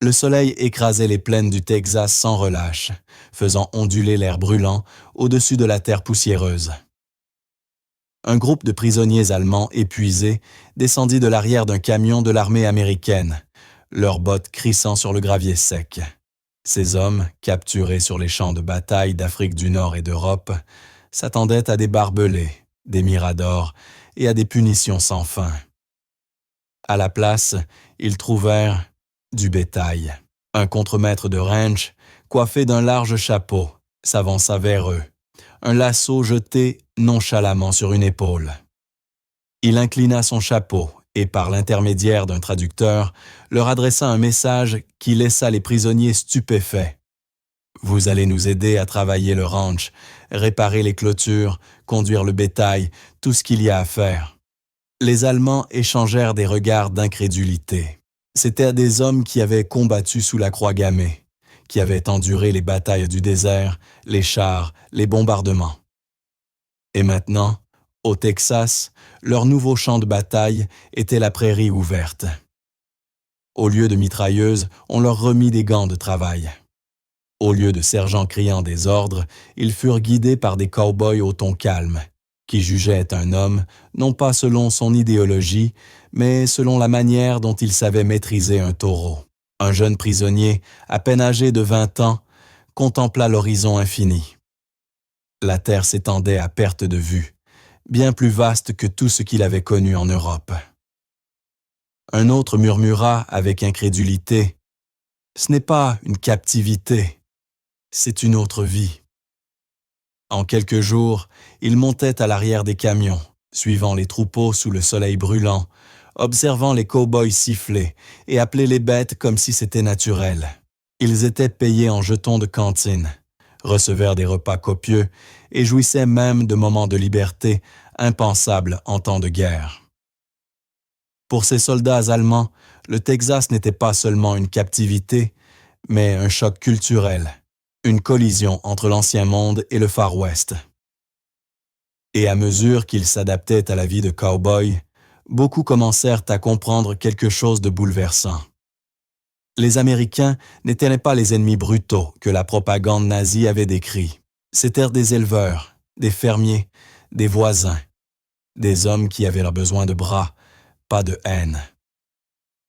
Le soleil écrasait les plaines du Texas sans relâche, faisant onduler l'air brûlant au-dessus de la terre poussiéreuse. Un groupe de prisonniers allemands épuisés descendit de l'arrière d'un camion de l'armée américaine, leurs bottes crissant sur le gravier sec. Ces hommes, capturés sur les champs de bataille d'Afrique du Nord et d'Europe, s'attendaient à des barbelés, des miradors et à des punitions sans fin. À la place, ils trouvèrent du bétail. Un contremaître de ranch, coiffé d'un large chapeau, s'avança vers eux, un lasso jeté nonchalamment sur une épaule. Il inclina son chapeau et, par l'intermédiaire d'un traducteur, leur adressa un message qui laissa les prisonniers stupéfaits. « Vous allez nous aider à travailler le ranch, réparer les clôtures, conduire le bétail, tout ce qu'il y a à faire. » Les Allemands échangèrent des regards d'incrédulité. C'étaient des hommes qui avaient combattu sous la croix gammée, qui avaient enduré les batailles du désert, les chars, les bombardements. Et maintenant, au Texas, leur nouveau champ de bataille était la prairie ouverte. Au lieu de mitrailleuses, on leur remit des gants de travail. Au lieu de sergents criant des ordres, ils furent guidés par des cow-boys au ton calme, qui jugeaient un homme non pas selon son idéologie, mais selon la manière dont il savait maîtriser un taureau. Un jeune prisonnier, à peine âgé de 20 ans, contempla l'horizon infini. La terre s'étendait à perte de vue, bien plus vaste que tout ce qu'il avait connu en Europe. Un autre murmura avec incrédulité, « Ce n'est pas une captivité, c'est une autre vie. » En quelques jours, il montait à l'arrière des camions, suivant les troupeaux sous le soleil brûlant, observant les cow-boys siffler et appeler les bêtes comme si c'était naturel. Ils étaient payés en jetons de cantine, recevèrent des repas copieux et jouissaient même de moments de liberté impensables en temps de guerre. Pour ces soldats allemands, le Texas n'était pas seulement une captivité, mais un choc culturel, une collision entre l'ancien monde et le Far West. Et à mesure qu'ils s'adaptaient à la vie de cow-boy, beaucoup commencèrent à comprendre quelque chose de bouleversant. Les Américains n'étaient pas les ennemis brutaux que la propagande nazie avait décrits. C'étaient des éleveurs, des fermiers, des voisins, des hommes qui avaient leur besoin de bras, pas de haine.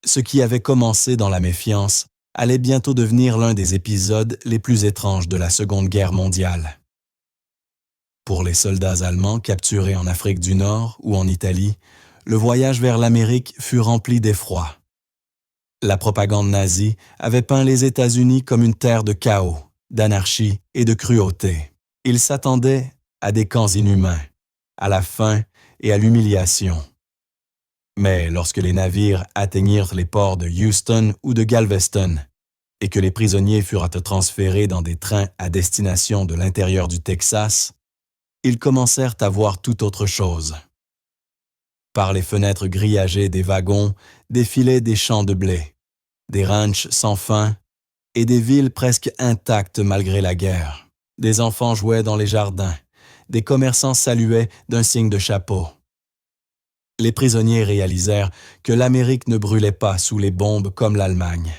Ce qui avait commencé dans la méfiance allait bientôt devenir l'un des épisodes les plus étranges de la Seconde Guerre mondiale. Pour les soldats allemands capturés en Afrique du Nord ou en Italie, le voyage vers l'Amérique fut rempli d'effroi. La propagande nazie avait peint les États-Unis comme une terre de chaos, d'anarchie et de cruauté. Ils s'attendaient à des camps inhumains, à la faim et à l'humiliation. Mais lorsque les navires atteignirent les ports de Houston ou de Galveston et que les prisonniers furent transférés dans des trains à destination de l'intérieur du Texas, ils commencèrent à voir tout autre chose. Par les fenêtres grillagées des wagons défilaient des champs de blé, des ranchs sans fin et des villes presque intactes malgré la guerre. Des enfants jouaient dans les jardins, des commerçants saluaient d'un signe de chapeau. Les prisonniers réalisèrent que l'Amérique ne brûlait pas sous les bombes comme l'Allemagne.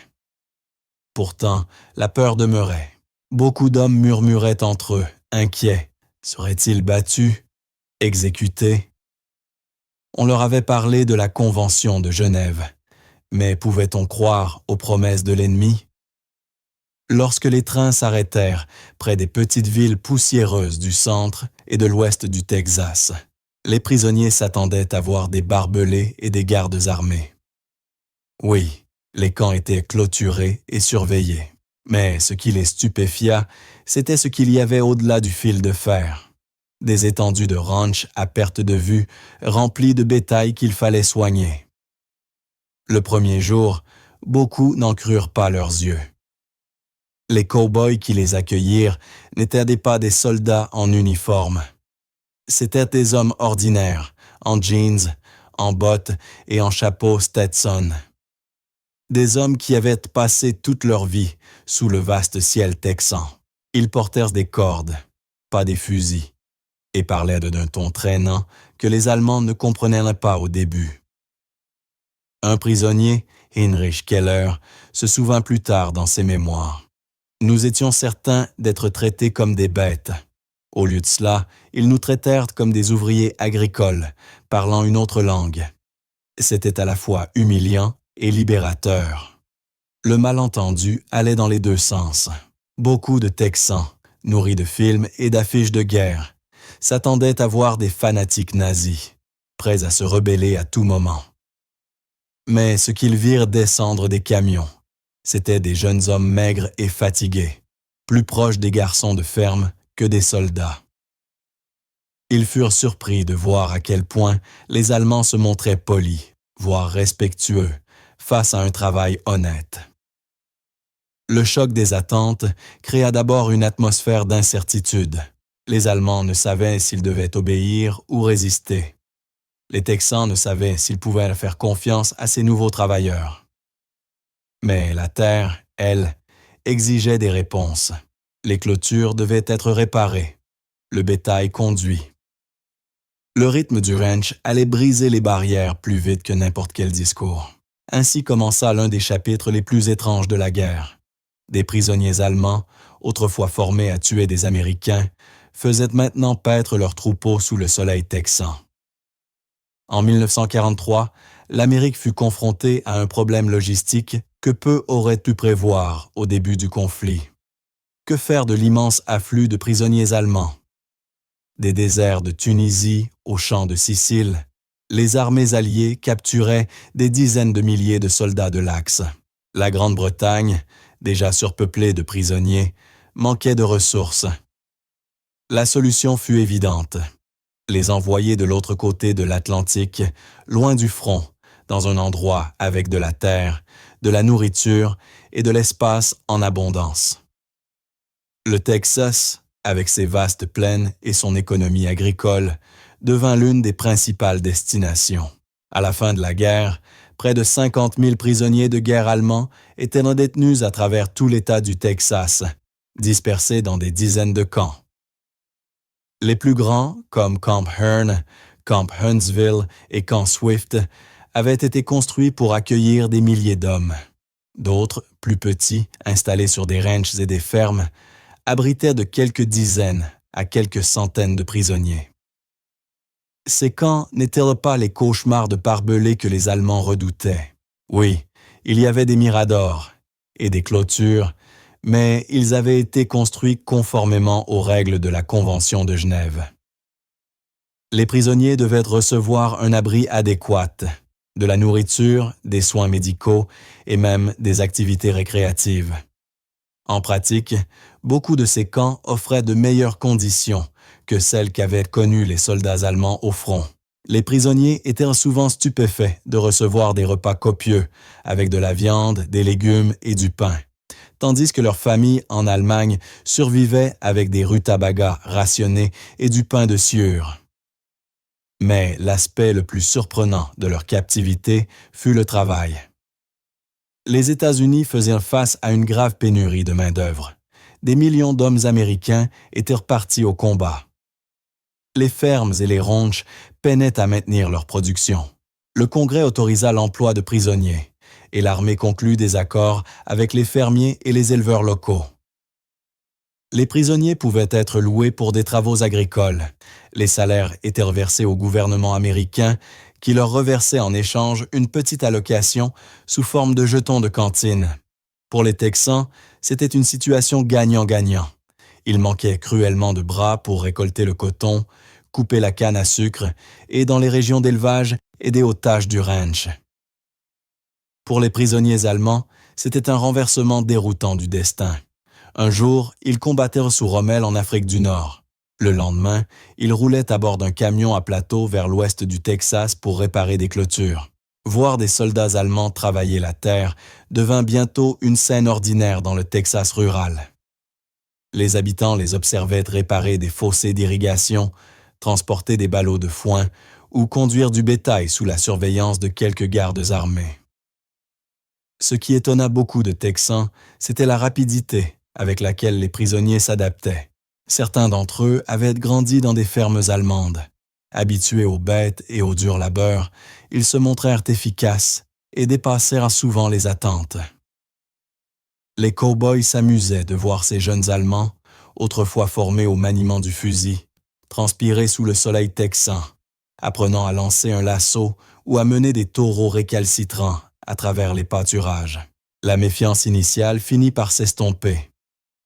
Pourtant, la peur demeurait. Beaucoup d'hommes murmuraient entre eux, inquiets. Seraient-ils battus, exécutés? On leur avait parlé de la Convention de Genève, mais pouvait-on croire aux promesses de l'ennemi? Lorsque les trains s'arrêtèrent près des petites villes poussiéreuses du centre et de l'ouest du Texas, les prisonniers s'attendaient à voir des barbelés et des gardes armés. Oui, les camps étaient clôturés et surveillés. Mais ce qui les stupéfia, c'était ce qu'il y avait au-delà du fil de fer. Des étendues de ranch à perte de vue, remplies de bétail qu'il fallait soigner. Le premier jour, beaucoup n'en crurent pas leurs yeux. Les cow-boys qui les accueillirent n'étaient pas des soldats en uniforme. C'étaient des hommes ordinaires, en jeans, en bottes et en chapeau Stetson. Des hommes qui avaient passé toute leur vie sous le vaste ciel texan. Ils portèrent des cordes, pas des fusils, et parlaient d'un ton traînant que les Allemands ne comprenaient pas au début. Un prisonnier, Heinrich Keller se souvint plus tard dans ses mémoires. Nous étions certains d'être traités comme des bêtes. Au lieu de cela, ils nous traitèrent comme des ouvriers agricoles, parlant une autre langue. C'était à la fois humiliant et libérateur. Le malentendu allait dans les deux sens. Beaucoup de Texans, nourris de films et d'affiches de guerre, s'attendaient à voir des fanatiques nazis, prêts à se rebeller à tout moment. Mais ce qu'ils virent descendre des camions, c'étaient des jeunes hommes maigres et fatigués, plus proches des garçons de ferme que des soldats. Ils furent surpris de voir à quel point les Allemands se montraient polis, voire respectueux, face à un travail honnête. Le choc des attentes créa d'abord une atmosphère d'incertitude. Les Allemands ne savaient s'ils devaient obéir ou résister. Les Texans ne savaient s'ils pouvaient faire confiance à ces nouveaux travailleurs. Mais la terre, elle, exigeait des réponses. Les clôtures devaient être réparées, le bétail conduit. Le rythme du ranch allait briser les barrières plus vite que n'importe quel discours. Ainsi commença l'un des chapitres les plus étranges de la guerre. Des prisonniers allemands, autrefois formés à tuer des Américains, faisaient maintenant paître leurs troupeaux sous le soleil texan. En 1943, l'Amérique fut confrontée à un problème logistique que peu auraient pu prévoir au début du conflit. Que faire de l'immense afflux de prisonniers allemands? Des déserts de Tunisie aux champs de Sicile, les armées alliées capturaient des dizaines de milliers de soldats de l'Axe. La Grande-Bretagne, déjà surpeuplée de prisonniers, manquait de ressources. La solution fut évidente. Les envoyer de l'autre côté de l'Atlantique, loin du front, dans un endroit avec de la terre, de la nourriture et de l'espace en abondance. Le Texas, avec ses vastes plaines et son économie agricole, devint l'une des principales destinations. À la fin de la guerre, près de 50 000 prisonniers de guerre allemands étaient détenus à travers tout l'État du Texas, dispersés dans des dizaines de camps. Les plus grands, comme Camp Hearn, Camp Huntsville et Camp Swift, avaient été construits pour accueillir des milliers d'hommes. D'autres, plus petits, installés sur des ranchs et des fermes, abritaient de quelques dizaines à quelques centaines de prisonniers. Ces camps n'étaient pas les cauchemars de barbelés que les Allemands redoutaient. Oui, il y avait des miradors et des clôtures, mais ils avaient été construits conformément aux règles de la Convention de Genève. Les prisonniers devaient recevoir un abri adéquat, de la nourriture, des soins médicaux et même des activités récréatives. En pratique, beaucoup de ces camps offraient de meilleures conditions que celles qu'avaient connues les soldats allemands au front. Les prisonniers étaient souvent stupéfaits de recevoir des repas copieux, avec de la viande, des légumes et du pain, tandis que leurs familles en Allemagne survivaient avec des rutabagas rationnés et du pain de sciure. Mais l'aspect le plus surprenant de leur captivité fut le travail. Les États-Unis faisaient face à une grave pénurie de main-d'œuvre. Des millions d'hommes américains étaient repartis au combat. Les fermes et les ranchs peinaient à maintenir leur production. Le Congrès autorisa l'emploi de prisonniers et l'armée conclut des accords avec les fermiers et les éleveurs locaux. Les prisonniers pouvaient être loués pour des travaux agricoles. Les salaires étaient reversés au gouvernement américain qui leur reversait en échange une petite allocation sous forme de jetons de cantine. Pour les Texans, c'était une situation gagnant-gagnant. Il manquait cruellement de bras pour récolter le coton, couper la canne à sucre et, dans les régions d'élevage, aider aux tâches du ranch. Pour les prisonniers allemands, c'était un renversement déroutant du destin. Un jour, ils combattirent sous Rommel en Afrique du Nord. Le lendemain, ils roulaient à bord d'un camion à plateau vers l'ouest du Texas pour réparer des clôtures. Voir des soldats allemands travailler la terre devint bientôt une scène ordinaire dans le Texas rural. Les habitants les observaient réparer des fossés d'irrigation, transporter des ballots de foin ou conduire du bétail sous la surveillance de quelques gardes armés. Ce qui étonna beaucoup de Texans, c'était la rapidité avec laquelle les prisonniers s'adaptaient. Certains d'entre eux avaient grandi dans des fermes allemandes. Habitués aux bêtes et au dur labeur, ils se montrèrent efficaces et dépassèrent souvent les attentes. Les cow-boys s'amusaient de voir ces jeunes Allemands, autrefois formés au maniement du fusil, transpirer sous le soleil texan, apprenant à lancer un lasso ou à mener des taureaux récalcitrants à travers les pâturages. La méfiance initiale finit par s'estomper.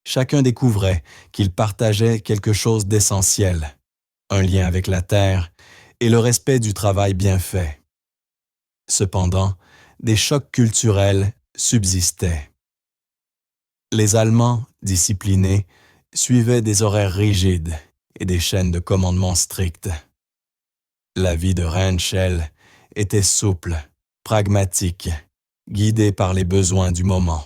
Chacun découvrait qu'il partageait quelque chose d'essentiel, un lien avec la terre et le respect du travail bien fait. Cependant, des chocs culturels subsistaient. Les Allemands, disciplinés, suivaient des horaires rigides et des chaînes de commandement strictes. La vie de ranch, elle, était souple, pragmatique, guidée par les besoins du moment.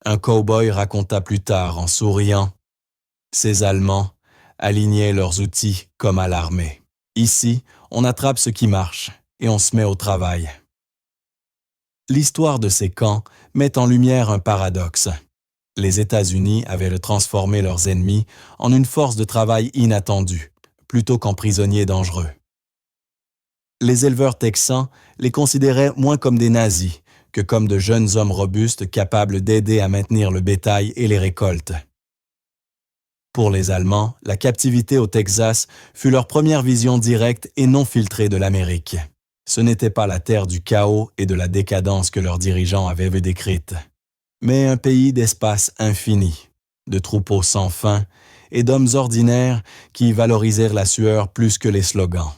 Un cow-boy raconta plus tard en souriant « Ces Allemands alignaient leurs outils comme à l'armée. Ici, on attrape ce qui marche et on se met au travail. » L'histoire de ces camps met en lumière un paradoxe. Les États-Unis avaient transformé leurs ennemis en une force de travail inattendue, plutôt qu'en prisonniers dangereux. Les éleveurs texans les considéraient moins comme des nazis que comme de jeunes hommes robustes capables d'aider à maintenir le bétail et les récoltes. Pour les Allemands, la captivité au Texas fut leur première vision directe et non filtrée de l'Amérique. Ce n'était pas la terre du chaos et de la décadence que leurs dirigeants avaient décrite, mais un pays d'espace infini, de troupeaux sans fin et d'hommes ordinaires qui valorisèrent la sueur plus que les slogans.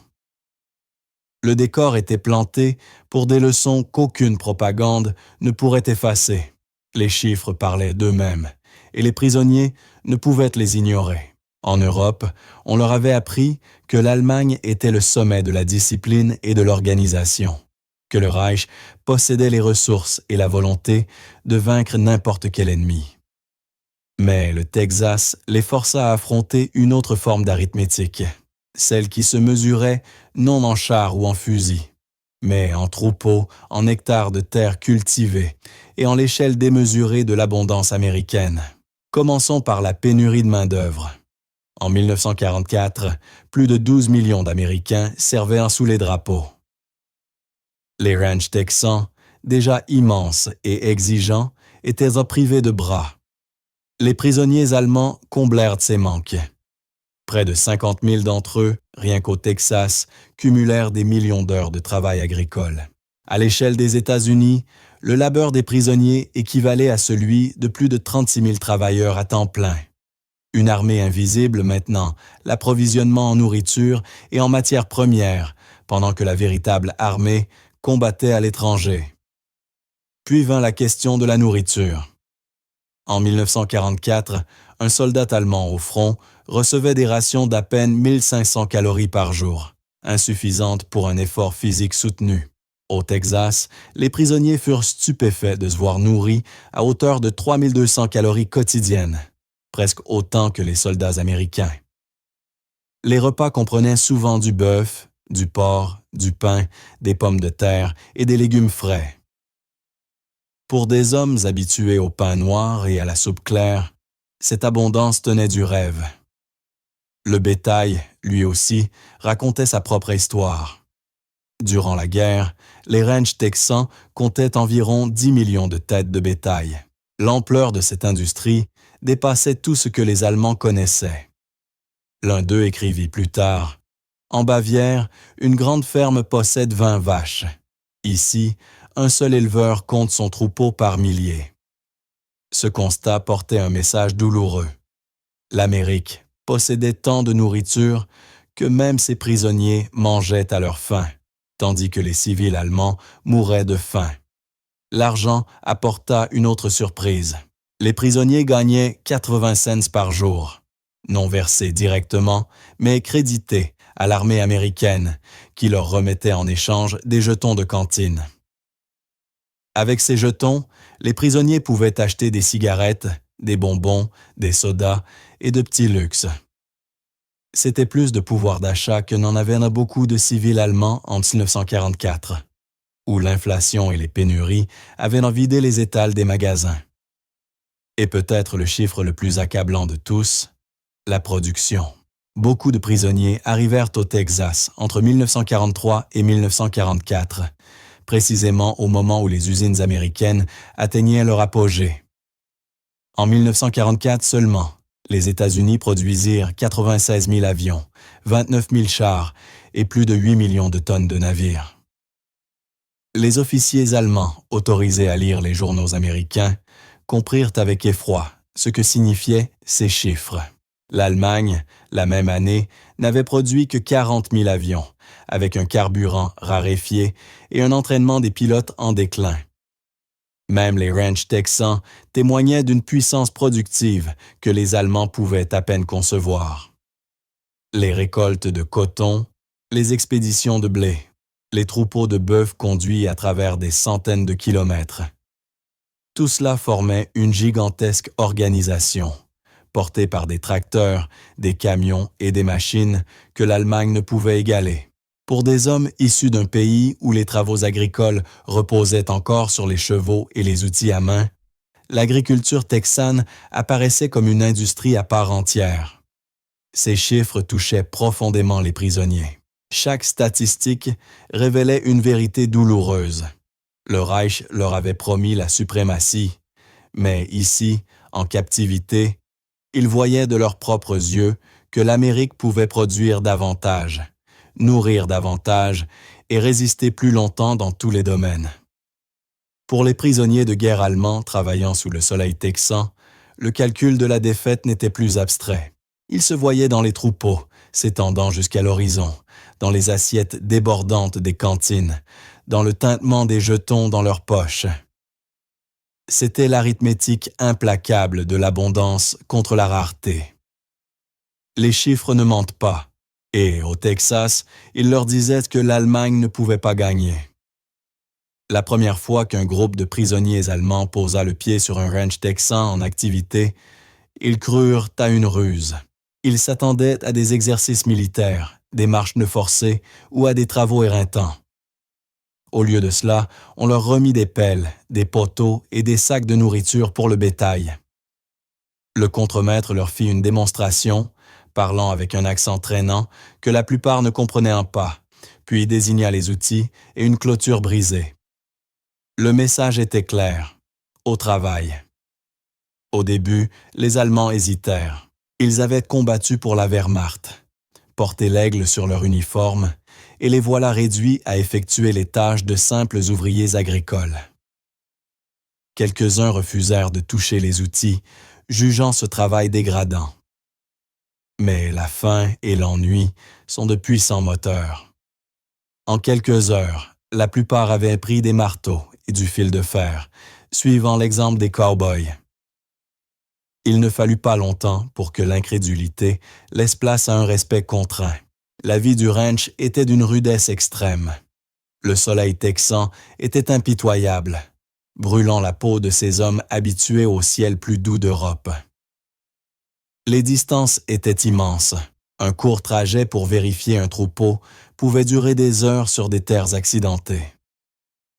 Le décor était planté pour des leçons qu'aucune propagande ne pourrait effacer. Les chiffres parlaient d'eux-mêmes, et les prisonniers ne pouvaient les ignorer. En Europe, on leur avait appris que l'Allemagne était le sommet de la discipline et de l'organisation, que le Reich possédait les ressources et la volonté de vaincre n'importe quel ennemi. Mais le Texas les força à affronter une autre forme d'arithmétique, celle qui se mesurait non en chars ou en fusils, mais en troupeaux, en hectares de terre cultivées et en l'échelle démesurée de l'abondance américaine. Commençons par la pénurie de main-d'œuvre. En 1944, plus de 12 millions d'Américains servaient sous les drapeaux. Les ranchs texans, déjà immenses et exigeants, étaient privés de bras. Les prisonniers allemands comblèrent ces manques. Près de 50 000 d'entre eux, rien qu'au Texas, cumulèrent des millions d'heures de travail agricole. À l'échelle des États-Unis, le labeur des prisonniers équivalait à celui de plus de 36 000 travailleurs à temps plein. Une armée invisible maintenant, l'approvisionnement en nourriture et en matières premières, pendant que la véritable armée combattait à l'étranger. Puis vint la question de la nourriture. En 1944, un soldat allemand au front recevait des rations d'à peine 1500 calories par jour, insuffisantes pour un effort physique soutenu. Au Texas, les prisonniers furent stupéfaits de se voir nourris à hauteur de 3200 calories quotidiennes, presque autant que les soldats américains. Les repas comprenaient souvent du bœuf, du porc, du pain, des pommes de terre et des légumes frais. Pour des hommes habitués au pain noir et à la soupe claire, cette abondance tenait du rêve. Le bétail, lui aussi, racontait sa propre histoire. Durant la guerre, les ranchs texans comptaient environ 10 millions de têtes de bétail. L'ampleur de cette industrie dépassait tout ce que les Allemands connaissaient. L'un d'eux écrivit plus tard « En Bavière, une grande ferme possède 20 vaches. Ici, un seul éleveur compte son troupeau par milliers. » Ce constat portait un message douloureux. L'Amérique possédait tant de nourriture que même ses prisonniers mangeaient à leur faim, tandis que les civils allemands mouraient de faim. L'argent apporta une autre surprise. Les prisonniers gagnaient 80 cents par jour, non versés directement, mais crédités à l'armée américaine, qui leur remettait en échange des jetons de cantine. Avec ces jetons, les prisonniers pouvaient acheter des cigarettes, des bonbons, des sodas et de petits luxes. C'était plus de pouvoir d'achat que n'en avaient beaucoup de civils allemands en 1944, où l'inflation et les pénuries avaient vidé les étals des magasins. Et peut-être le chiffre le plus accablant de tous, la production. Beaucoup de prisonniers arrivèrent au Texas entre 1943 et 1944, précisément au moment où les usines américaines atteignaient leur apogée. En 1944 seulement, les États-Unis produisirent 96 000 avions, 29 000 chars et plus de 8 millions de tonnes de navires. Les officiers allemands, autorisés à lire les journaux américains, comprirent avec effroi ce que signifiaient ces chiffres. L'Allemagne, la même année, n'avait produit que 40 000 avions, avec un carburant raréfié et un entraînement des pilotes en déclin. Même les ranchs texans témoignaient d'une puissance productive que les Allemands pouvaient à peine concevoir. Les récoltes de coton, les expéditions de blé, les troupeaux de bœufs conduits à travers des centaines de kilomètres. Tout cela formait une gigantesque organisation, portée par des tracteurs, des camions et des machines que l'Allemagne ne pouvait égaler. Pour des hommes issus d'un pays où les travaux agricoles reposaient encore sur les chevaux et les outils à main, l'agriculture texane apparaissait comme une industrie à part entière. Ces chiffres touchaient profondément les prisonniers. Chaque statistique révélait une vérité douloureuse. Le Reich leur avait promis la suprématie, mais ici, en captivité, ils voyaient de leurs propres yeux que l'Amérique pouvait produire davantage, nourrir davantage et résister plus longtemps dans tous les domaines. Pour les prisonniers de guerre allemands travaillant sous le soleil texan, le calcul de la défaite n'était plus abstrait. Ils se voyaient dans les troupeaux, s'étendant jusqu'à l'horizon, dans les assiettes débordantes des cantines, dans le tintement des jetons dans leurs poches. C'était l'arithmétique implacable de l'abondance contre la rareté. Les chiffres ne mentent pas, et au Texas, ils leur disaient que l'Allemagne ne pouvait pas gagner. La première fois qu'un groupe de prisonniers allemands posa le pied sur un ranch texan en activité, ils crurent à une ruse. Ils s'attendaient à des exercices militaires, des marches de forcés ou à des travaux éreintants. Au lieu de cela, on leur remit des pelles, des poteaux et des sacs de nourriture pour le bétail. Le contremaître leur fit une démonstration, parlant avec un accent traînant que la plupart ne comprenaient pas, puis désigna les outils et une clôture brisée. Le message était clair: au travail. Au début, les Allemands hésitèrent. Ils avaient combattu pour la Wehrmacht, porté l'aigle sur leur uniforme, et les voilà réduits à effectuer les tâches de simples ouvriers agricoles. Quelques-uns refusèrent de toucher les outils, jugeant ce travail dégradant. Mais la faim et l'ennui sont de puissants moteurs. En quelques heures, la plupart avaient pris des marteaux et du fil de fer, suivant l'exemple des cow-boys. Il ne fallut pas longtemps pour que l'incrédulité laisse place à un respect contraint. La vie du ranch était d'une rudesse extrême. Le soleil texan était impitoyable, brûlant la peau de ces hommes habitués au ciel plus doux d'Europe. Les distances étaient immenses. Un court trajet pour vérifier un troupeau pouvait durer des heures sur des terres accidentées.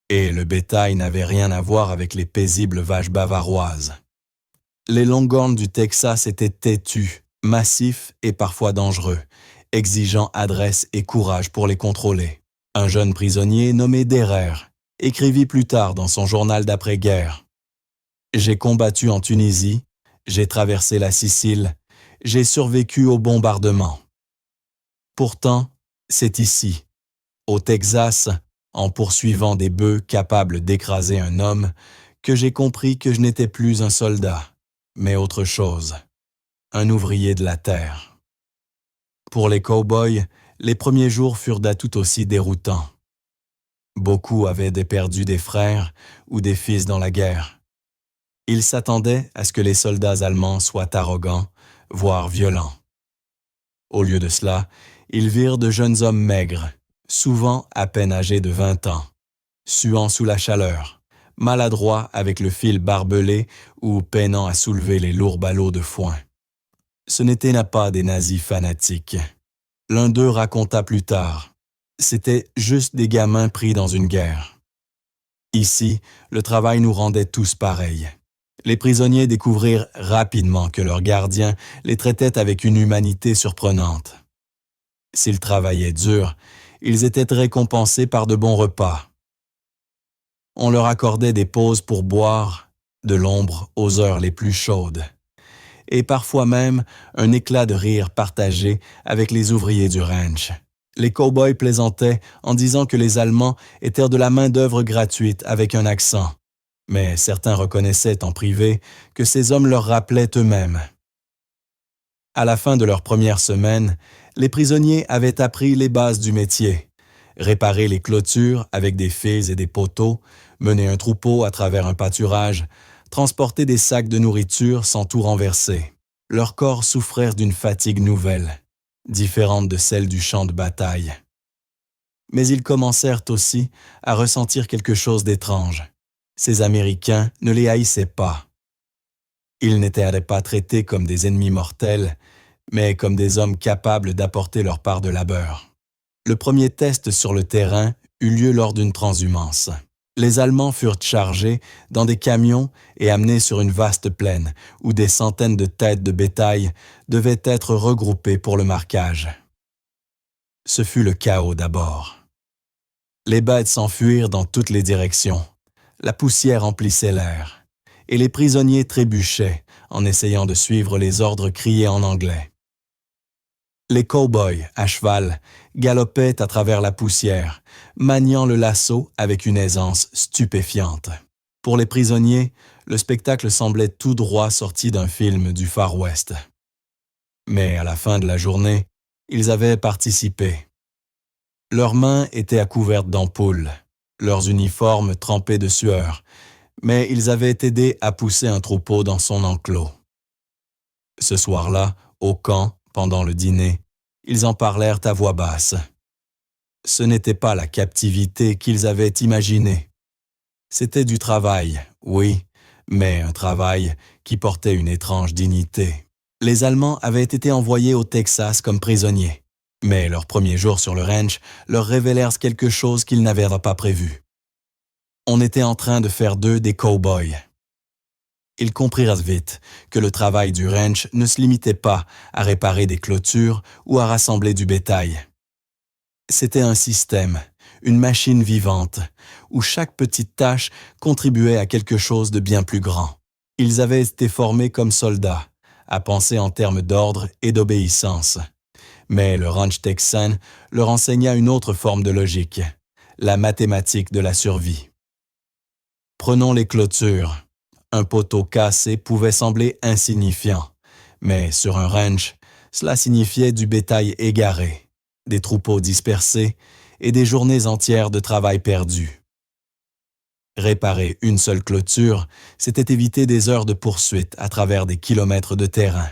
Et le bétail n'avait rien à voir avec les paisibles vaches bavaroises. Les longhorns du Texas étaient têtus, massifs et parfois dangereux, exigeant adresse et courage pour les contrôler. Un jeune prisonnier nommé Derer écrivit plus tard dans son journal d'après-guerre: « J'ai combattu en Tunisie, j'ai traversé la Sicile, j'ai survécu au bombardement. Pourtant, c'est ici, au Texas, en poursuivant des bœufs capables d'écraser un homme, que j'ai compris que je n'étais plus un soldat, mais autre chose, un ouvrier de la terre. » Pour les cow-boys, les premiers jours furent tout aussi déroutants. Beaucoup avaient perdu des frères ou des fils dans la guerre. Ils s'attendaient à ce que les soldats allemands soient arrogants, voire violents. Au lieu de cela, ils virent de jeunes hommes maigres, souvent à peine âgés de 20 ans, suant sous la chaleur, maladroits avec le fil barbelé ou peinant à soulever les lourds ballots de foin. Ce n'étaient pas des nazis fanatiques. L'un d'eux raconta plus tard: « C'était juste des gamins pris dans une guerre. Ici, le travail nous rendait tous pareils. » Les prisonniers découvrirent rapidement que leurs gardiens les traitaient avec une humanité surprenante. S'ils travaillaient dur, ils étaient récompensés par de bons repas. On leur accordait des pauses pour boire, de l'ombre aux heures les plus chaudes, et parfois même un éclat de rire partagé avec les ouvriers du ranch. Les cow-boys plaisantaient en disant que les Allemands étaient de la main-d'œuvre gratuite avec un accent, mais certains reconnaissaient en privé que ces hommes leur rappelaient eux-mêmes. À la fin de leur première semaine, les prisonniers avaient appris les bases du métier: réparer les clôtures avec des fils et des poteaux, mener un troupeau à travers un pâturage, transporter des sacs de nourriture sans tout renverser. Leurs corps souffrirent d'une fatigue nouvelle, différente de celle du champ de bataille. Mais ils commencèrent aussi à ressentir quelque chose d'étrange. Ces Américains ne les haïssaient pas. Ils n'étaient pas traités comme des ennemis mortels, mais comme des hommes capables d'apporter leur part de labeur. Le premier test sur le terrain eut lieu lors d'une transhumance. Les Allemands furent chargés dans des camions et amenés sur une vaste plaine où des centaines de têtes de bétail devaient être regroupées pour le marquage. Ce fut le chaos d'abord. Les bêtes s'enfuirent dans toutes les directions. La poussière emplissait l'air, et les prisonniers trébuchaient en essayant de suivre les ordres criés en anglais. Les cow-boys, à cheval, galopaient à travers la poussière, maniant le lasso avec une aisance stupéfiante. Pour les prisonniers, le spectacle semblait tout droit sorti d'un film du Far West. Mais à la fin de la journée, ils avaient participé. Leurs mains étaient à couvert d'ampoules, leurs uniformes trempés de sueur, mais ils avaient aidé à pousser un troupeau dans son enclos. Ce soir-là, au camp, pendant le dîner, ils en parlèrent à voix basse. Ce n'était pas la captivité qu'ils avaient imaginée. C'était du travail, oui, mais un travail qui portait une étrange dignité. Les Allemands avaient été envoyés au Texas comme prisonniers, mais leurs premiers jours sur le ranch leur révélèrent quelque chose qu'ils n'avaient pas prévu. On était en train de faire d'eux des cow-boys. Ils comprirent vite que le travail du ranch ne se limitait pas à réparer des clôtures ou à rassembler du bétail. C'était un système, une machine vivante, où chaque petite tâche contribuait à quelque chose de bien plus grand. Ils avaient été formés comme soldats, à penser en termes d'ordre et d'obéissance. Mais le ranch texan leur enseigna une autre forme de logique, la mathématique de la survie. Prenons les clôtures. Un poteau cassé pouvait sembler insignifiant, mais sur un ranch, cela signifiait du bétail égaré, des troupeaux dispersés et des journées entières de travail perdu. Réparer une seule clôture, c'était éviter des heures de poursuite à travers des kilomètres de terrain.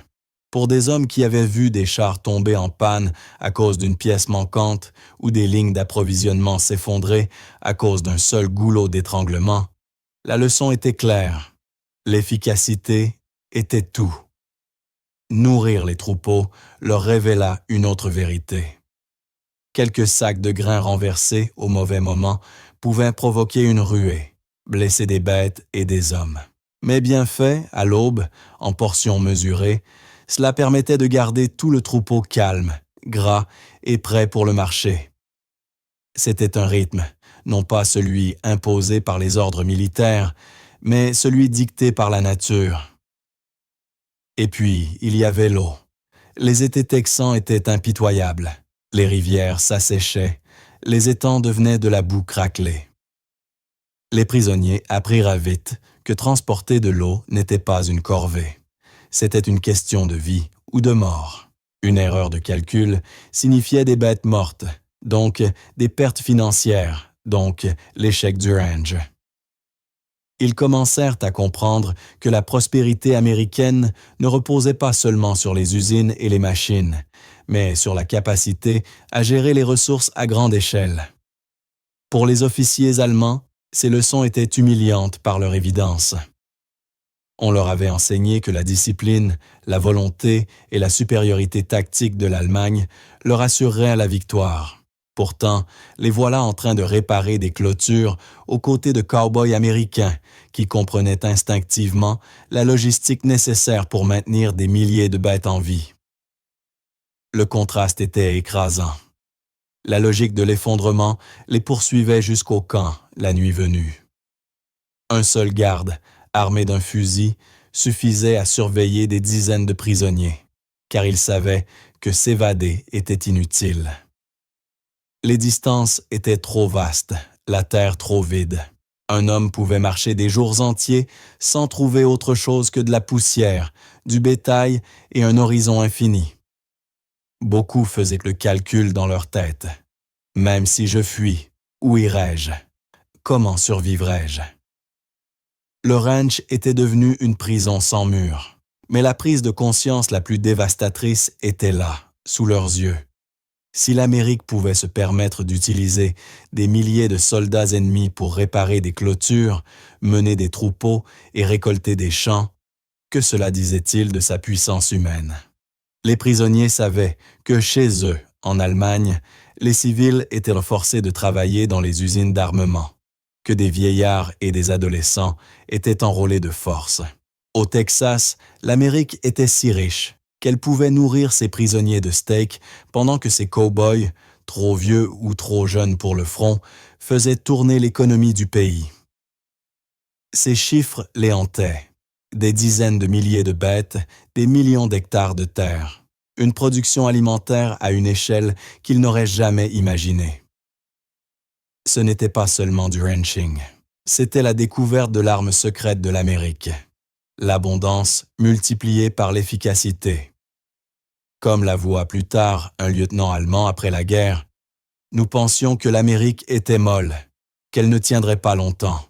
Pour des hommes qui avaient vu des chars tomber en panne à cause d'une pièce manquante ou des lignes d'approvisionnement s'effondrer à cause d'un seul goulot d'étranglement, la leçon était claire. L'efficacité était tout. Nourrir les troupeaux leur révéla une autre vérité. Quelques sacs de grains renversés au mauvais moment pouvaient provoquer une ruée, blesser des bêtes et des hommes. Mais bien fait, à l'aube, en portions mesurées, cela permettait de garder tout le troupeau calme, gras et prêt pour le marché. C'était un rythme, non pas celui imposé par les ordres militaires, mais celui dicté par la nature. Et puis, il y avait l'eau. Les étés texans étaient impitoyables. Les rivières s'asséchaient, les étangs devenaient de la boue craquelée. Les prisonniers apprirent vite que transporter de l'eau n'était pas une corvée. C'était une question de vie ou de mort. Une erreur de calcul signifiait des bêtes mortes, donc des pertes financières, donc l'échec du ranch. Ils commencèrent à comprendre que la prospérité américaine ne reposait pas seulement sur les usines et les machines, mais sur la capacité à gérer les ressources à grande échelle. Pour les officiers allemands, ces leçons étaient humiliantes par leur évidence. On leur avait enseigné que la discipline, la volonté et la supériorité tactique de l'Allemagne leur assureraient la victoire. Pourtant, les voilà en train de réparer des clôtures aux côtés de cow-boys américains qui comprenaient instinctivement la logistique nécessaire pour maintenir des milliers de bêtes en vie. Le contraste était écrasant. La logique de l'effondrement les poursuivait jusqu'au camp, la nuit venue. Un seul garde, armé d'un fusil, suffisait à surveiller des dizaines de prisonniers, car il savait que s'évader était inutile. Les distances étaient trop vastes, la terre trop vide. Un homme pouvait marcher des jours entiers sans trouver autre chose que de la poussière, du bétail et un horizon infini. Beaucoup faisaient le calcul dans leur tête. Même si je fuis, où irai-je? Comment survivrai-je? Le ranch était devenu une prison sans murs. Mais la prise de conscience la plus dévastatrice était là, sous leurs yeux. Si l'Amérique pouvait se permettre d'utiliser des milliers de soldats ennemis pour réparer des clôtures, mener des troupeaux et récolter des champs, que cela disait-il de sa puissance humaine? Les prisonniers savaient que chez eux, en Allemagne, les civils étaient forcés de travailler dans les usines d'armement, que des vieillards et des adolescents étaient enrôlés de force. Au Texas, l'Amérique était si riche qu'elle pouvait nourrir ses prisonniers de steak pendant que ses cow-boys, trop vieux ou trop jeunes pour le front, faisaient tourner l'économie du pays. Ces chiffres les hantaient. Des dizaines de milliers de bêtes, des millions d'hectares de terre. Une production alimentaire à une échelle qu'ils n'auraient jamais imaginée. Ce n'était pas seulement du ranching. C'était la découverte de l'arme secrète de l'Amérique. L'abondance multipliée par l'efficacité. Comme l'avoua plus tard un lieutenant allemand après la guerre, nous pensions que l'Amérique était molle, qu'elle ne tiendrait pas longtemps.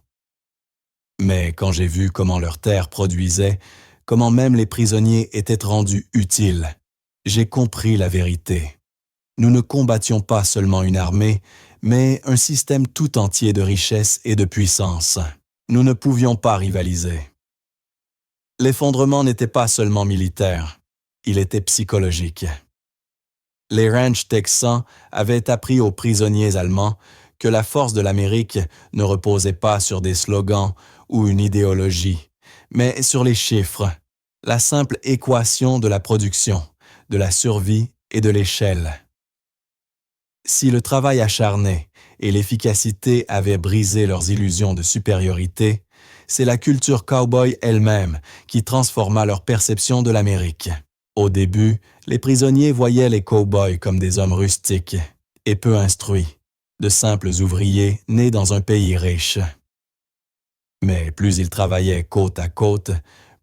Mais quand j'ai vu comment leur terre produisait, comment même les prisonniers étaient rendus utiles, j'ai compris la vérité. Nous ne combattions pas seulement une armée, mais un système tout entier de richesse et de puissance. Nous ne pouvions pas rivaliser. L'effondrement n'était pas seulement militaire, il était psychologique. Les ranchs texans avaient appris aux prisonniers allemands que la force de l'Amérique ne reposait pas sur des slogans ou une idéologie, mais sur les chiffres, la simple équation de la production, de la survie et de l'échelle. Si le travail acharné et l'efficacité avaient brisé leurs illusions de supériorité, c'est la culture cow-boy elle-même qui transforma leur perception de l'Amérique. Au début, les prisonniers voyaient les cow-boys comme des hommes rustiques et peu instruits, de simples ouvriers nés dans un pays riche. Mais plus ils travaillaient côte à côte,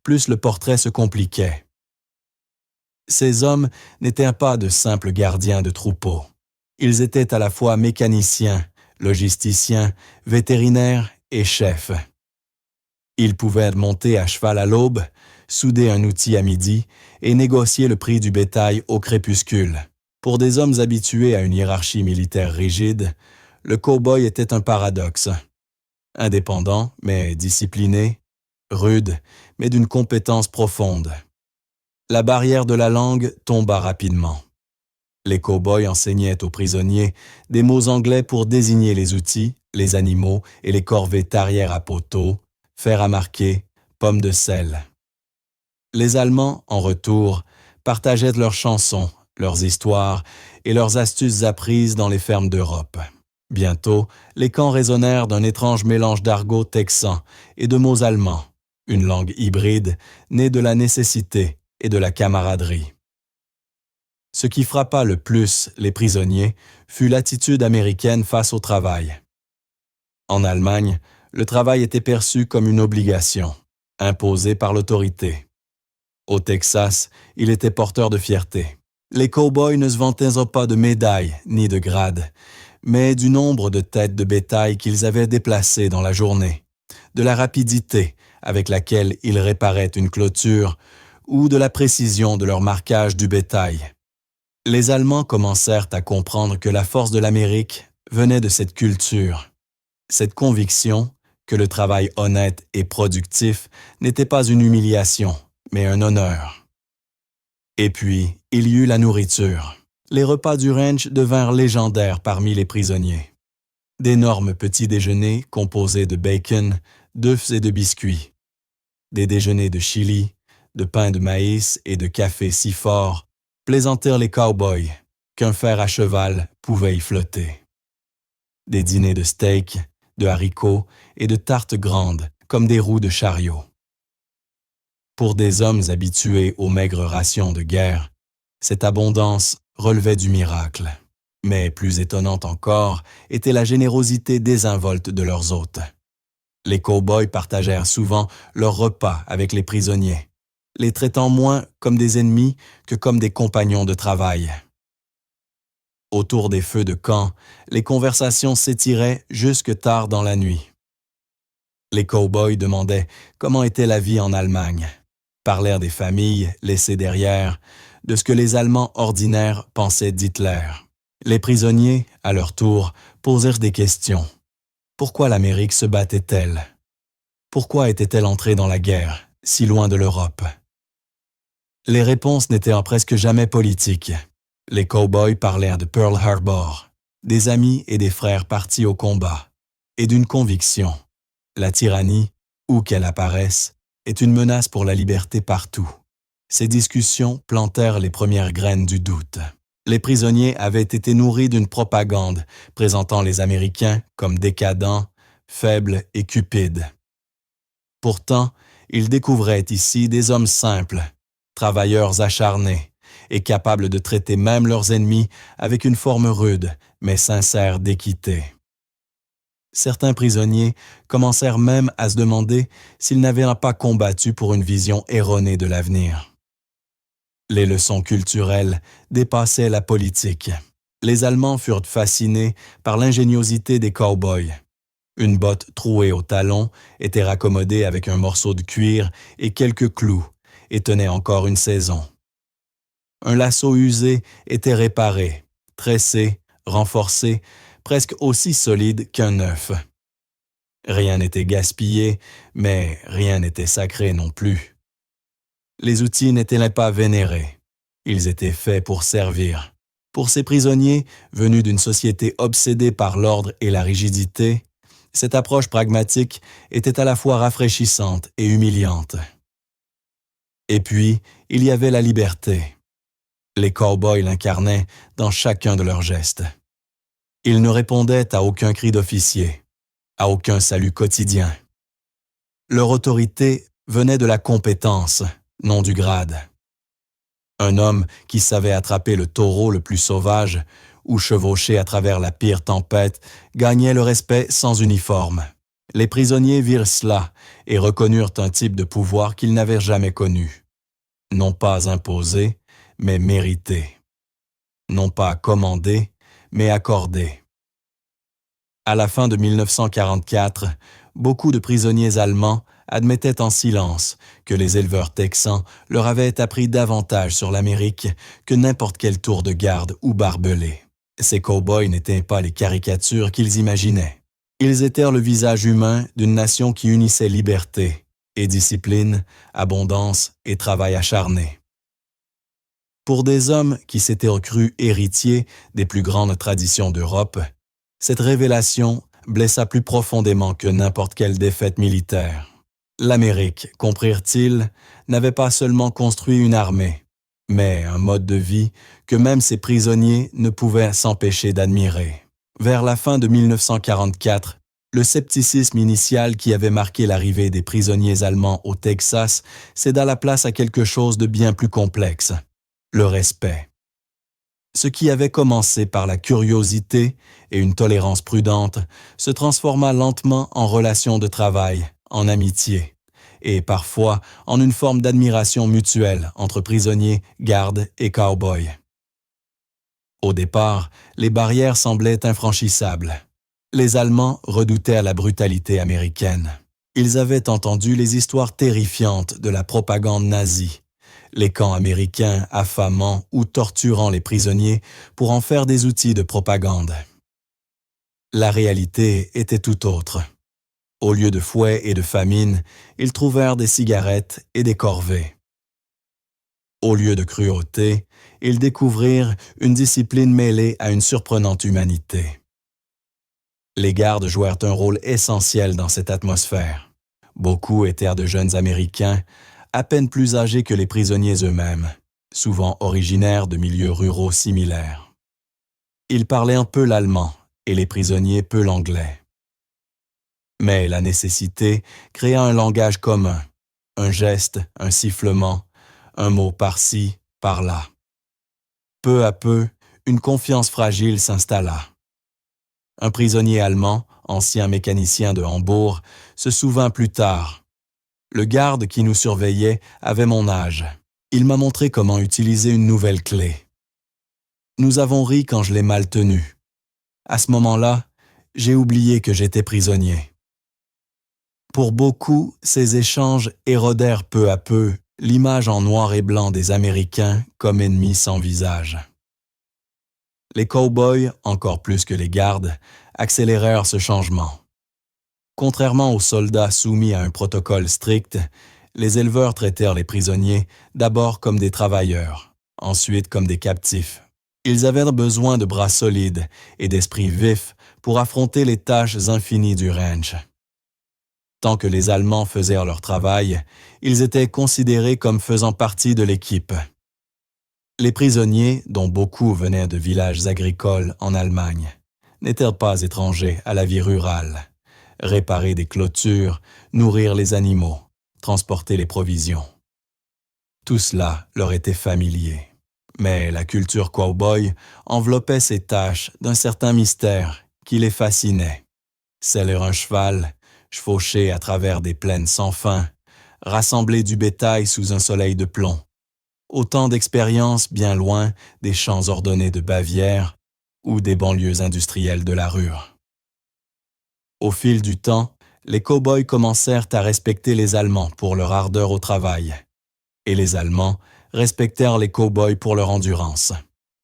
plus le portrait se compliquait. Ces hommes n'étaient pas de simples gardiens de troupeaux. Ils étaient à la fois mécaniciens, logisticiens, vétérinaires et chefs. Ils pouvaient monter à cheval à l'aube, souder un outil à midi et négocier le prix du bétail au crépuscule. Pour des hommes habitués à une hiérarchie militaire rigide, le cow-boy était un paradoxe. Indépendant, mais discipliné, rude, mais d'une compétence profonde. La barrière de la langue tomba rapidement. Les cow-boys enseignaient aux prisonniers des mots anglais pour désigner les outils, les animaux et les corvées tarières à poteaux, fer à marquer, pommes de sel. Les Allemands, en retour, partageaient leurs chansons, leurs histoires et leurs astuces apprises dans les fermes d'Europe. Bientôt, les camps résonnèrent d'un étrange mélange d'argot texan et de mots allemands, une langue hybride née de la nécessité et de la camaraderie. Ce qui frappa le plus les prisonniers fut l'attitude américaine face au travail. En Allemagne, le travail était perçu comme une obligation, imposée par l'autorité. Au Texas, il était porteur de fierté. Les cow-boys ne se vantaient pas de médailles ni de grades, mais du nombre de têtes de bétail qu'ils avaient déplacées dans la journée, de la rapidité avec laquelle ils réparaient une clôture ou de la précision de leur marquage du bétail. Les Allemands commencèrent à comprendre que la force de l'Amérique venait de cette culture, cette conviction que le travail honnête et productif n'était pas une humiliation, mais un honneur. Et puis, il y eut la nourriture. Les repas du ranch devinrent légendaires parmi les prisonniers. D'énormes petits déjeuners composés de bacon, d'œufs et de biscuits. Des déjeuners de chili, de pain de maïs et de café si forts plaisantèrent les cow-boys qu'un fer à cheval pouvait y flotter. Des dîners de steak, de haricots et de tartes grandes comme des roues de chariot. Pour des hommes habitués aux maigres rations de guerre, cette abondance relevait du miracle. Mais plus étonnante encore était la générosité désinvolte de leurs hôtes. Les cow-boys partagèrent souvent leurs repas avec les prisonniers, les traitant moins comme des ennemis que comme des compagnons de travail. Autour des feux de camp, les conversations s'étiraient jusque tard dans la nuit. Les cow-boys demandaient comment était la vie en Allemagne, parlèrent des familles laissées derrière, de ce que les Allemands ordinaires pensaient d'Hitler. Les prisonniers, à leur tour, posèrent des questions. Pourquoi l'Amérique se battait-elle? Pourquoi était-elle entrée dans la guerre, si loin de l'Europe? Les réponses n'étaient presque jamais politiques. Les cow-boys parlèrent de Pearl Harbor, des amis et des frères partis au combat, et d'une conviction. La tyrannie, où qu'elle apparaisse, est une menace pour la liberté partout. Ces discussions plantèrent les premières graines du doute. Les prisonniers avaient été nourris d'une propagande présentant les Américains comme décadents, faibles et cupides. Pourtant, ils découvraient ici des hommes simples, travailleurs acharnés et capables de traiter même leurs ennemis avec une forme rude mais sincère d'équité. Certains prisonniers commencèrent même à se demander s'ils n'avaient pas combattu pour une vision erronée de l'avenir. Les leçons culturelles dépassaient la politique. Les Allemands furent fascinés par l'ingéniosité des cow-boys. Une botte trouée au talon était raccommodée avec un morceau de cuir et quelques clous et tenait encore une saison. Un lasso usé était réparé, tressé, renforcé, presque aussi solide qu'un neuf. Rien n'était gaspillé, mais rien n'était sacré non plus. Les outils n'étaient pas vénérés. Ils étaient faits pour servir. Pour ces prisonniers, venus d'une société obsédée par l'ordre et la rigidité, cette approche pragmatique était à la fois rafraîchissante et humiliante. Et puis, il y avait la liberté. Les cow-boys l'incarnaient dans chacun de leurs gestes. Ils ne répondaient à aucun cri d'officier, à aucun salut quotidien. Leur autorité venait de la compétence, non du grade. Un homme qui savait attraper le taureau le plus sauvage ou chevaucher à travers la pire tempête gagnait le respect sans uniforme. Les prisonniers virent cela et reconnurent un type de pouvoir qu'ils n'avaient jamais connu. Non pas imposé, mais mérité. Non pas commandé, mais accordé. À la fin de 1944, beaucoup de prisonniers allemands admettaient en silence que les éleveurs texans leur avaient appris davantage sur l'Amérique que n'importe quel tour de garde ou barbelé. Ces cow-boys n'étaient pas les caricatures qu'ils imaginaient. Ils étaient le visage humain d'une nation qui unissait liberté et discipline, abondance et travail acharné. Pour des hommes qui s'étaient crus héritiers des plus grandes traditions d'Europe, cette révélation blessa plus profondément que n'importe quelle défaite militaire. L'Amérique, comprirent-ils, n'avait pas seulement construit une armée, mais un mode de vie que même ses prisonniers ne pouvaient s'empêcher d'admirer. Vers la fin de 1944, le scepticisme initial qui avait marqué l'arrivée des prisonniers allemands au Texas céda la place à quelque chose de bien plus complexe, le respect. Ce qui avait commencé par la curiosité et une tolérance prudente se transforma lentement en relation de travail, en amitié, et parfois en une forme d'admiration mutuelle entre prisonniers, gardes et cow-boys. Au départ, les barrières semblaient infranchissables. Les Allemands redoutaient la brutalité américaine. Ils avaient entendu les histoires terrifiantes de la propagande nazie, les camps américains affamant ou torturant les prisonniers pour en faire des outils de propagande. La réalité était tout autre. Au lieu de fouet et de famine, ils trouvèrent des cigarettes et des corvées. Au lieu de cruauté, ils découvrirent une discipline mêlée à une surprenante humanité. Les gardes jouèrent un rôle essentiel dans cette atmosphère. Beaucoup étaient de jeunes Américains, à peine plus âgés que les prisonniers eux-mêmes, souvent originaires de milieux ruraux similaires. Ils parlaient un peu l'allemand et les prisonniers peu l'anglais. Mais la nécessité créa un langage commun, un geste, un sifflement, un mot par-ci, par-là. Peu à peu, une confiance fragile s'installa. Un prisonnier allemand, ancien mécanicien de Hambourg, se souvint plus tard. Le garde qui nous surveillait avait mon âge. Il m'a montré comment utiliser une nouvelle clé. Nous avons ri quand je l'ai mal tenue. À ce moment-là, j'ai oublié que j'étais prisonnier. Pour beaucoup, ces échanges érodèrent peu à peu l'image en noir et blanc des Américains comme ennemis sans visage. Les cow-boys, encore plus que les gardes, accélérèrent ce changement. Contrairement aux soldats soumis à un protocole strict, les éleveurs traitèrent les prisonniers d'abord comme des travailleurs, ensuite comme des captifs. Ils avaient besoin de bras solides et d'esprits vifs pour affronter les tâches infinies du ranch. Tant que les Allemands faisaient leur travail, ils étaient considérés comme faisant partie de l'équipe. Les prisonniers, dont beaucoup venaient de villages agricoles en Allemagne, n'étaient pas étrangers à la vie rurale. Réparer des clôtures, nourrir les animaux, transporter les provisions. Tout cela leur était familier. Mais la culture cow-boy enveloppait ces tâches d'un certain mystère qui les fascinait. Seller un cheval, chevaucher à travers des plaines sans fin, rassembler du bétail sous un soleil de plomb. Autant d'expériences bien loin des champs ordonnés de Bavière ou des banlieues industrielles de la Ruhr. Au fil du temps, les cow-boys commencèrent à respecter les Allemands pour leur ardeur au travail. Et les Allemands respectèrent les cow-boys pour leur endurance.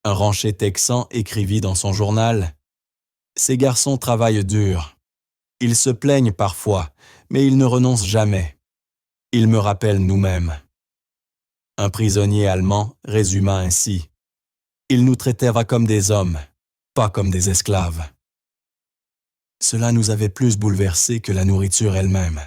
Un rancher texan écrivit dans son journal « Ces garçons travaillent dur. Ils se plaignent parfois, mais ils ne renoncent jamais. Ils me rappellent nous-mêmes. » Un prisonnier allemand résuma ainsi « Ils nous traitèrent comme des hommes, pas comme des esclaves. » Cela nous avait plus bouleversés que la nourriture elle-même.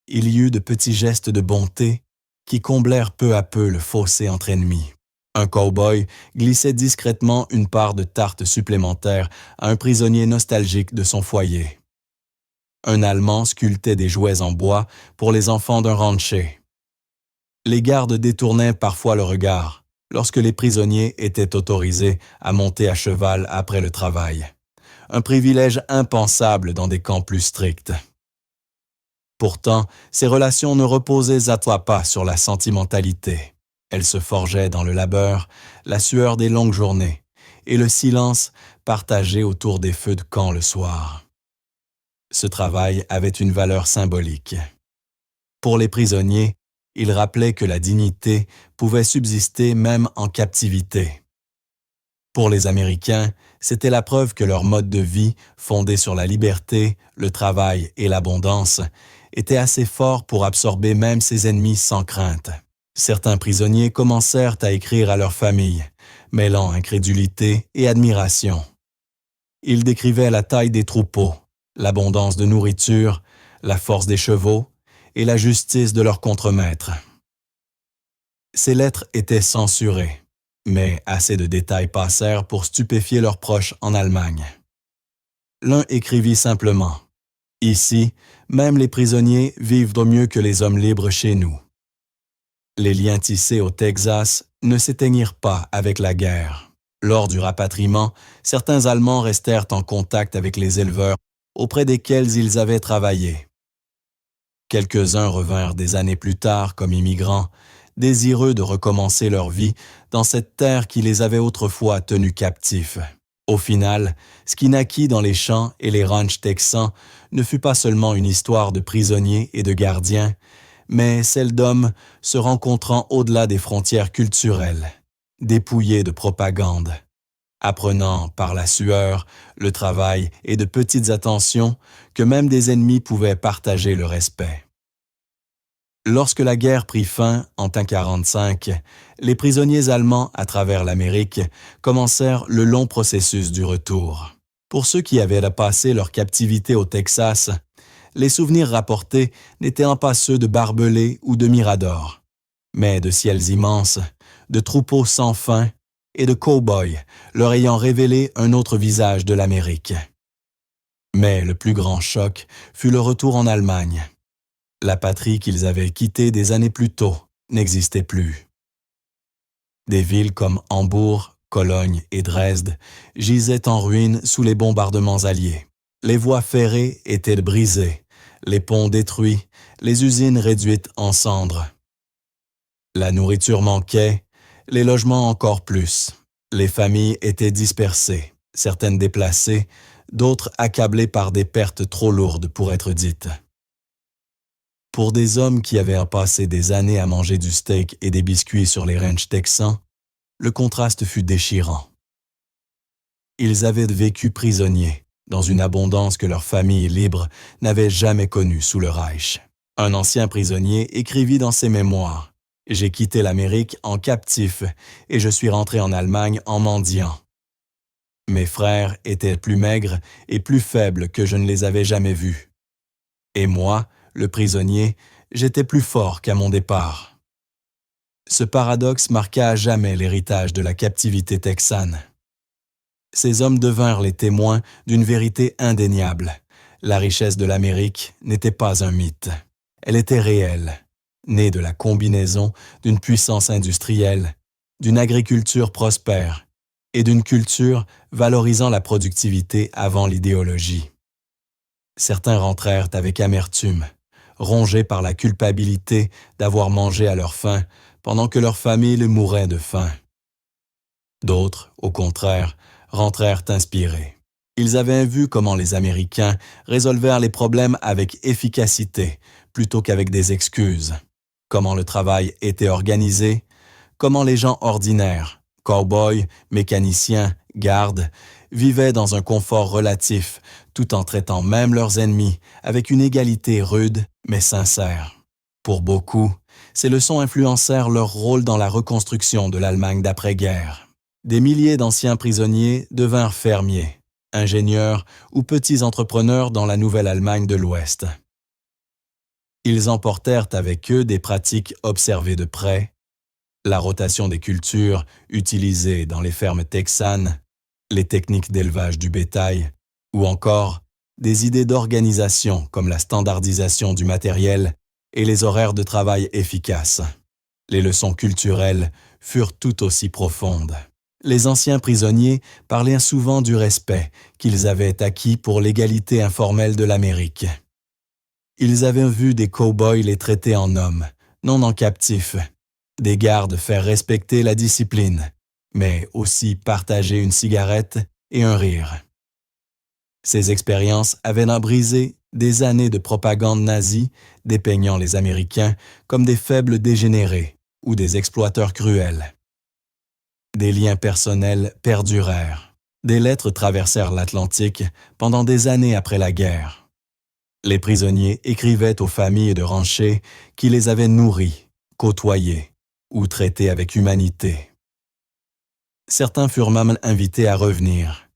Il y eut de petits gestes de bonté qui comblèrent peu à peu le fossé entre ennemis. Un cow-boy glissait discrètement une part de tarte supplémentaire à un prisonnier nostalgique de son foyer. Un Allemand sculptait des jouets en bois pour les enfants d'un rancher. Les gardes détournaient parfois le regard lorsque les prisonniers étaient autorisés à monter à cheval après le travail. Un privilège impensable dans des camps plus stricts. Pourtant, ces relations ne reposaient à toi pas sur la sentimentalité. Elles se forgeaient dans le labeur, la sueur des longues journées et le silence partagé autour des feux de camp le soir. Ce travail avait une valeur symbolique. Pour les prisonniers, il rappelait que la dignité pouvait subsister même en captivité. Pour les Américains, c'était la preuve que leur mode de vie, fondé sur la liberté, le travail et l'abondance, était assez fort pour absorber même ses ennemis sans crainte. Certains prisonniers commencèrent à écrire à leur famille, mêlant incrédulité et admiration. Ils décrivaient la taille des troupeaux, l'abondance de nourriture, la force des chevaux et la justice de leurs contremaîtres. Ces lettres étaient censurées, mais assez de détails passèrent pour stupéfier leurs proches en Allemagne. L'un écrivit simplement « Ici, même les prisonniers vivent de mieux que les hommes libres chez nous. » Les liens tissés au Texas ne s'éteignirent pas avec la guerre. Lors du rapatriement, certains Allemands restèrent en contact avec les éleveurs auprès desquels ils avaient travaillé. Quelques-uns revinrent des années plus tard comme immigrants, désireux de recommencer leur vie dans cette terre qui les avait autrefois tenus captifs. Au final, ce qui naquit dans les champs et les ranchs texans ne fut pas seulement une histoire de prisonniers et de gardiens, mais celle d'hommes se rencontrant au-delà des frontières culturelles, dépouillés de propagande, apprenant par la sueur, le travail et de petites attentions que même des ennemis pouvaient partager le respect. Lorsque la guerre prit fin en 1945, les prisonniers allemands à travers l'Amérique commencèrent le long processus du retour. Pour ceux qui avaient passé leur captivité au Texas, les souvenirs rapportés n'étaient pas ceux de barbelés ou de miradors, mais de ciels immenses, de troupeaux sans fin et de cow-boys leur ayant révélé un autre visage de l'Amérique. Mais le plus grand choc fut le retour en Allemagne. La patrie qu'ils avaient quittée des années plus tôt n'existait plus. Des villes comme Hambourg, Cologne et Dresde gisaient en ruine sous les bombardements alliés. Les voies ferrées étaient brisées, les ponts détruits, les usines réduites en cendres. La nourriture manquait, les logements encore plus. Les familles étaient dispersées, certaines déplacées, d'autres accablées par des pertes trop lourdes pour être dites. Pour des hommes qui avaient passé des années à manger du steak et des biscuits sur les ranchs texans, le contraste fut déchirant. Ils avaient vécu prisonniers, dans une abondance que leur famille libre n'avait jamais connue sous le Reich. Un ancien prisonnier écrivit dans ses mémoires « J'ai quitté l'Amérique en captif et je suis rentré en Allemagne en mendiant. Mes frères étaient plus maigres et plus faibles que je ne les avais jamais vus. Et moi, le prisonnier, j'étais plus fort qu'à mon départ. » Ce paradoxe marqua à jamais l'héritage de la captivité texane. Ces hommes devinrent les témoins d'une vérité indéniable. La richesse de l'Amérique n'était pas un mythe. Elle était réelle, née de la combinaison d'une puissance industrielle, d'une agriculture prospère et d'une culture valorisant la productivité avant l'idéologie. Certains rentrèrent avec amertume, rongés par la culpabilité d'avoir mangé à leur faim pendant que leur famille mourait de faim. D'autres, au contraire, rentrèrent inspirés. Ils avaient vu comment les Américains résolvèrent les problèmes avec efficacité plutôt qu'avec des excuses, comment le travail était organisé, comment les gens ordinaires, cow-boys, mécaniciens, gardes, vivaient dans un confort relatif tout en traitant même leurs ennemis avec une égalité rude mais sincère. Pour beaucoup, ces leçons influencèrent leur rôle dans la reconstruction de l'Allemagne d'après-guerre. Des milliers d'anciens prisonniers devinrent fermiers, ingénieurs ou petits entrepreneurs dans la Nouvelle-Allemagne de l'Ouest. Ils emportèrent avec eux des pratiques observées de près, la rotation des cultures utilisées dans les fermes texanes, les techniques d'élevage du bétail, ou encore des idées d'organisation comme la standardisation du matériel et les horaires de travail efficaces. Les leçons culturelles furent tout aussi profondes. Les anciens prisonniers parlaient souvent du respect qu'ils avaient acquis pour l'égalité informelle de l'Amérique. Ils avaient vu des cow-boys les traiter en hommes, non en captifs, des gardes faire respecter la discipline, mais aussi partager une cigarette et un rire. Ces expériences avaient brisé des années de propagande nazie dépeignant les Américains comme des faibles dégénérés ou des exploiteurs cruels. Des liens personnels perdurèrent. Des lettres traversèrent l'Atlantique pendant des années après la guerre. Les prisonniers écrivaient aux familles de ranchers qui les avaient nourris, côtoyés ou traités avec humanité. Certains furent même invités à revenir,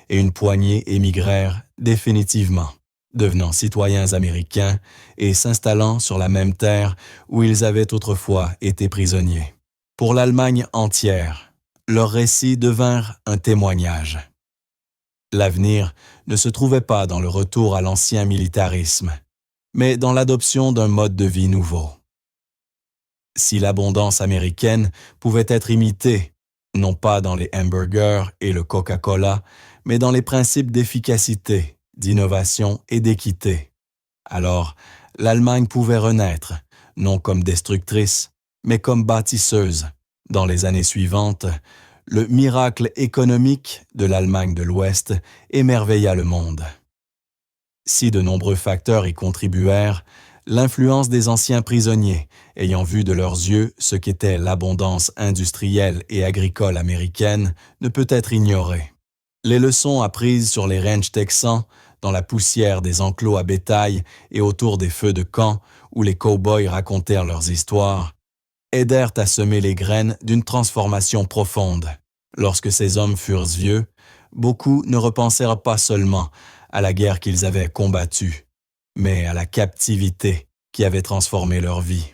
et une poignée émigrèrent définitivement, devenant citoyens américains et s'installant sur la même terre où ils avaient autrefois été prisonniers. Pour l'Allemagne entière, leurs récits devinrent un témoignage. L'avenir ne se trouvait pas dans le retour à l'ancien militarisme, mais dans l'adoption d'un mode de vie nouveau. Si l'abondance américaine pouvait être imitée, non pas dans les hamburgers et le Coca-Cola, mais dans les principes d'efficacité, d'innovation et d'équité, alors l'Allemagne pouvait renaître, non comme destructrice, mais comme bâtisseuse. Dans les années suivantes, le miracle économique de l'Allemagne de l'Ouest émerveilla le monde. Si de nombreux facteurs y contribuèrent, l'influence des anciens prisonniers, ayant vu de leurs yeux ce qu'était l'abondance industrielle et agricole américaine, ne peut être ignorée. Les leçons apprises sur les ranchs texans, dans la poussière des enclos à bétail et autour des feux de camp où les cow-boys racontèrent leurs histoires, aidèrent à semer les graines d'une transformation profonde. Lorsque ces hommes furent vieux, beaucoup ne repensèrent pas seulement à la guerre qu'ils avaient combattue, mais à la captivité qui avait transformé leur vie.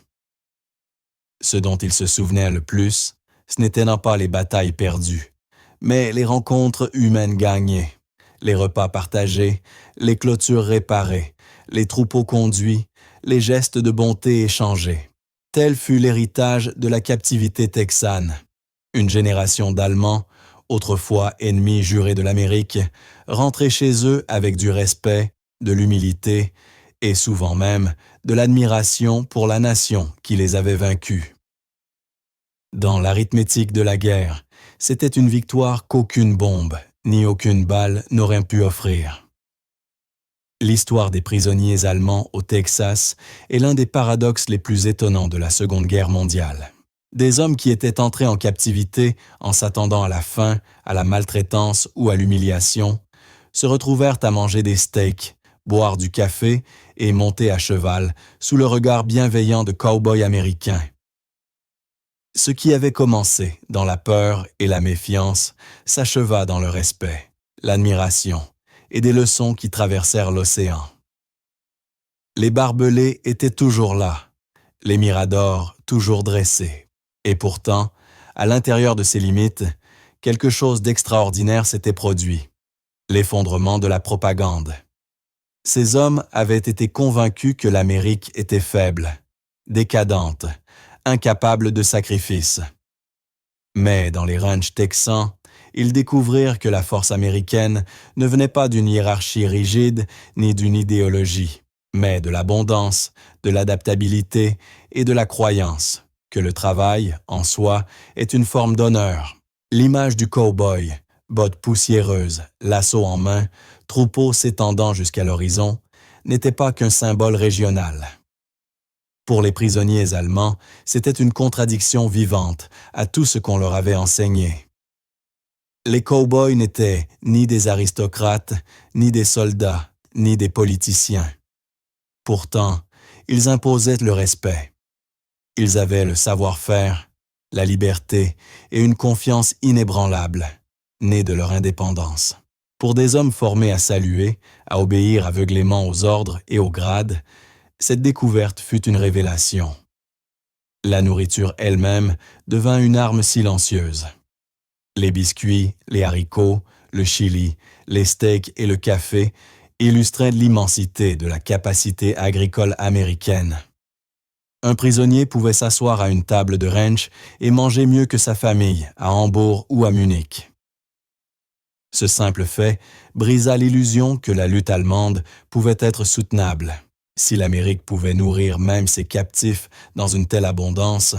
Ce dont ils se souvenaient le plus, ce n'étaient non pas les batailles perdues, mais les rencontres humaines gagnées, les repas partagés, les clôtures réparées, les troupeaux conduits, les gestes de bonté échangés. Tel fut l'héritage de la captivité texane. Une génération d'Allemands, autrefois ennemis jurés de l'Amérique, rentraient chez eux avec du respect, de l'humilité et souvent même de l'admiration pour la nation qui les avait vaincus. Dans l'arithmétique de la guerre, c'était une victoire qu'aucune bombe ni aucune balle n'aurait pu offrir. L'histoire des prisonniers allemands au Texas est l'un des paradoxes les plus étonnants de la Seconde Guerre mondiale. Des hommes qui étaient entrés en captivité en s'attendant à la faim, à la maltraitance ou à l'humiliation, se retrouvèrent à manger des steaks, boire du café et monter à cheval sous le regard bienveillant de cow-boys américains. Ce qui avait commencé dans la peur et la méfiance s'acheva dans le respect, l'admiration et des leçons qui traversèrent l'océan. Les barbelés étaient toujours là, les miradors toujours dressés. Et pourtant, à l'intérieur de ces limites, quelque chose d'extraordinaire s'était produit, l'effondrement de la propagande. Ces hommes avaient été convaincus que l'Amérique était faible, décadente, incapable de sacrifice. Mais dans les ranchs texans, ils découvrirent que la force américaine ne venait pas d'une hiérarchie rigide ni d'une idéologie, mais de l'abondance, de l'adaptabilité et de la croyance que le travail, en soi, est une forme d'honneur. L'image du cow-boy, bottes poussiéreuses, lasso en main, troupeau s'étendant jusqu'à l'horizon, n'était pas qu'un symbole régional. Pour les prisonniers allemands, c'était une contradiction vivante à tout ce qu'on leur avait enseigné. Les cow-boys n'étaient ni des aristocrates, ni des soldats, ni des politiciens. Pourtant, ils imposaient le respect. Ils avaient le savoir-faire, la liberté et une confiance inébranlable, née de leur indépendance. Pour des hommes formés à saluer, à obéir aveuglément aux ordres et aux grades, cette découverte fut une révélation. La nourriture elle-même devint une arme silencieuse. Les biscuits, les haricots, le chili, les steaks et le café illustraient l'immensité de la capacité agricole américaine. Un prisonnier pouvait s'asseoir à une table de ranch et manger mieux que sa famille à Hambourg ou à Munich. Ce simple fait brisa l'illusion que la lutte allemande pouvait être soutenable. Si l'Amérique pouvait nourrir même ses captifs dans une telle abondance,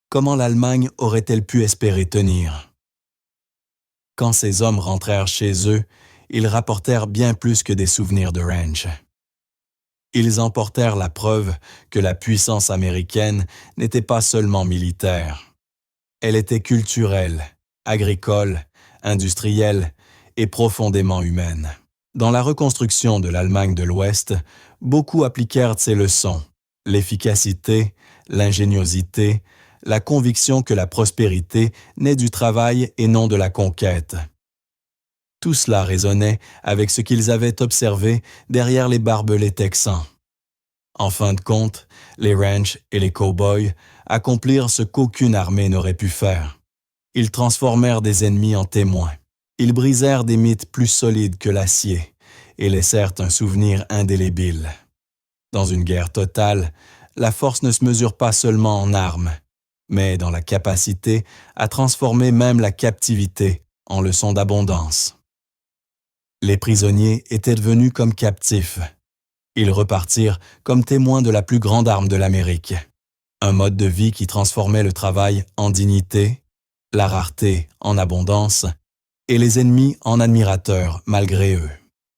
comment l'Allemagne aurait-elle pu espérer tenir? Quand ces hommes rentrèrent chez eux, ils rapportèrent bien plus que des souvenirs de ranch. Ils emportèrent la preuve que la puissance américaine n'était pas seulement militaire. Elle était culturelle, agricole, industrielle et profondément humaine. Dans la reconstruction de l'Allemagne de l'Ouest, beaucoup appliquèrent ces leçons, l'efficacité, l'ingéniosité, la conviction que la prospérité naît du travail et non de la conquête. Tout cela résonnait avec ce qu'ils avaient observé derrière les barbelés texans. En fin de compte, les ranchs et les cow-boys accomplirent ce qu'aucune armée n'aurait pu faire. Ils transformèrent des ennemis en témoins. Ils brisèrent des mythes plus solides que l'acier et laissèrent un souvenir indélébile. Dans une guerre totale, la force ne se mesure pas seulement en armes, mais dans la capacité à transformer même la captivité en leçon d'abondance. Les prisonniers étaient devenus comme captifs. Ils repartirent comme témoins de la plus grande arme de l'Amérique. Un mode de vie qui transformait le travail en dignité, la rareté en abondance et les ennemis en admirateurs malgré eux.